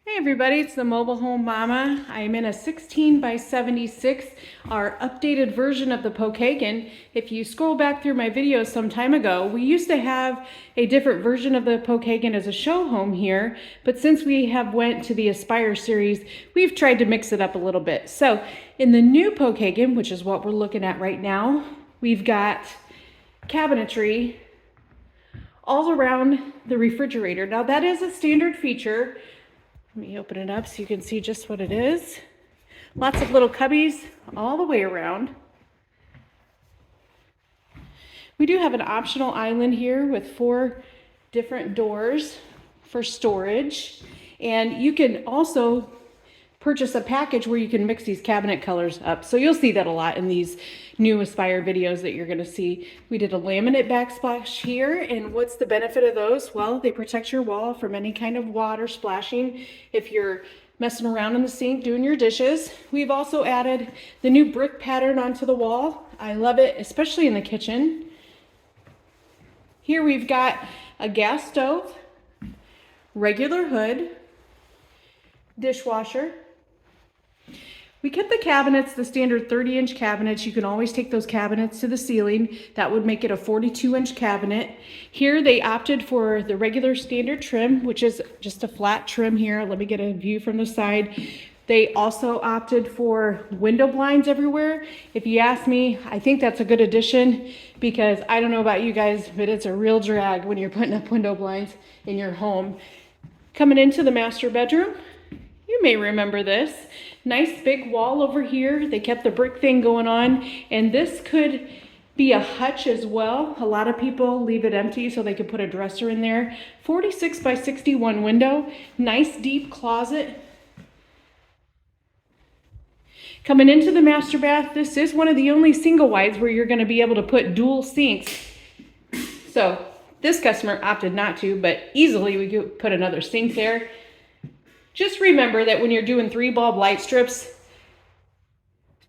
Hey everybody, it's the Mobile Home Mama. I am in a 16x76, our updated version of the Pokagon. If you scroll back through my videos some time ago, we used to have a different version of the Pokagon as a show home here, but since we have went to the Aspire series, we've tried to mix it up a little bit. So in the new Pokagon, which is what we're looking at right now, we've got cabinetry all around the refrigerator. Now that is a standard feature. Let me open it up so you can see just what it is. Lots of little cubbies all the way around. We do have an optional island here with 4 different doors for storage. And you can also purchase a package where you can mix these cabinet colors up. So you'll see that a lot in these new Aspire videos that you're gonna see. We did a laminate backsplash here, and what's the benefit of those? Well, they protect your wall from any kind of water splashing if you're messing around in the sink doing your dishes. We've also added the new brick pattern onto the wall. I love it, especially in the kitchen. Here we've got a gas stove, regular hood, dishwasher. We kept the cabinets, the standard 30-inch cabinets. You can always take those cabinets to the ceiling. That would make it a 42-inch cabinet. Here they opted for the regular standard trim, which is just a flat trim here. Let me get a view from the side. They also opted for window blinds everywhere. If you ask me, I think that's a good addition because I don't know about you guys, but it's a real drag when you're putting up window blinds in your home. Coming into the master bedroom, you may remember this. Nice big wall over here. They kept the brick thing going on, and this could be a hutch as well. A lot of people leave it empty so they could put a dresser in there. 46x61 window, nice deep closet. Coming into the master bath, this is one of the only single wides where you're gonna be able to put dual sinks. So this customer opted not to, but easily we could put another sink there. Just remember that when you're doing 3 bulb light strips,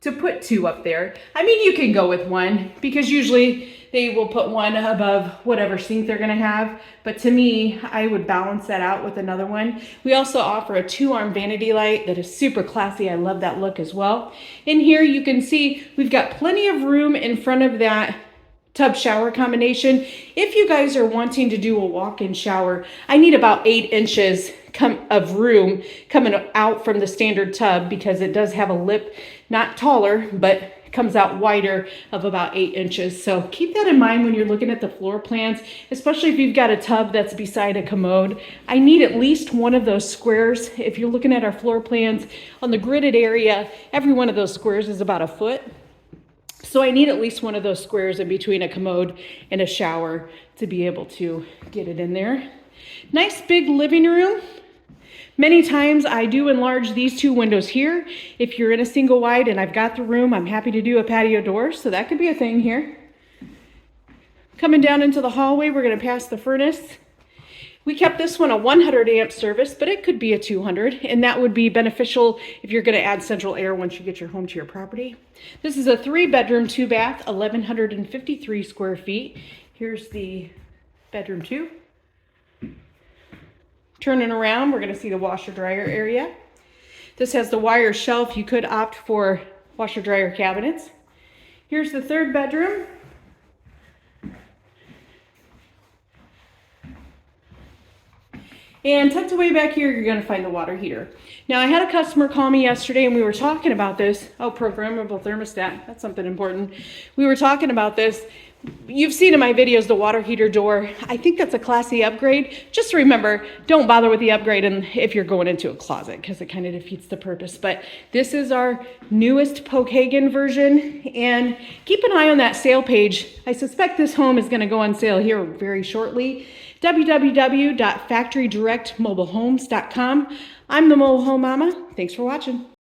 to put 2 up there. I mean, you can go with 1 because usually they will put 1 above whatever sink they're gonna have. But to me, I would balance that out with another one. We also offer a 2-arm vanity light that is super classy. I love that look as well. In here, you can see we've got plenty of room in front of that tub shower combination. If you guys are wanting to do a walk-in shower, I need about 8 inches of room coming out from the standard tub because it does have a lip, not taller, but comes out wider of about 8 inches. So keep that in mind when you're looking at the floor plans, especially if you've got a tub that's beside a commode. I need at least one of those squares. If you're looking at our floor plans on the gridded area, every one of those squares is about 1 foot. So I need at least one of those squares in between a commode and a shower to be able to get it in there. Nice big living room. Many times I do enlarge these 2 windows here. If you're in a single wide and I've got the room, I'm happy to do a patio door. So that could be a thing here. Coming down into the hallway, we're gonna pass the furnace. We kept this one a 100 amp service, but it could be a 200, and that would be beneficial if you're gonna add central air once you get your home to your property. This is a 3-bedroom, 2-bath, 1,153 square feet. Here's the bedroom 2. Turning around, we're gonna see the washer dryer area. This has the wire shelf. You could opt for washer dryer cabinets. Here's the 3rd bedroom. And tucked away back here, you're gonna find the water heater. Now, I had a customer call me yesterday and we were talking about this. Oh, programmable thermostat, that's something important. We were talking about this. You've seen in my videos the water heater door. I think that's a classy upgrade. Just remember, don't bother with the upgrade if you're going into a closet because it kind of defeats the purpose. But this is our newest Pokagon version, and keep an eye on that sale page. I suspect this home is gonna go on sale here very shortly. www.factorydirectmobilehomes.com. I'm the Mobile Home Mama. Thanks for watching.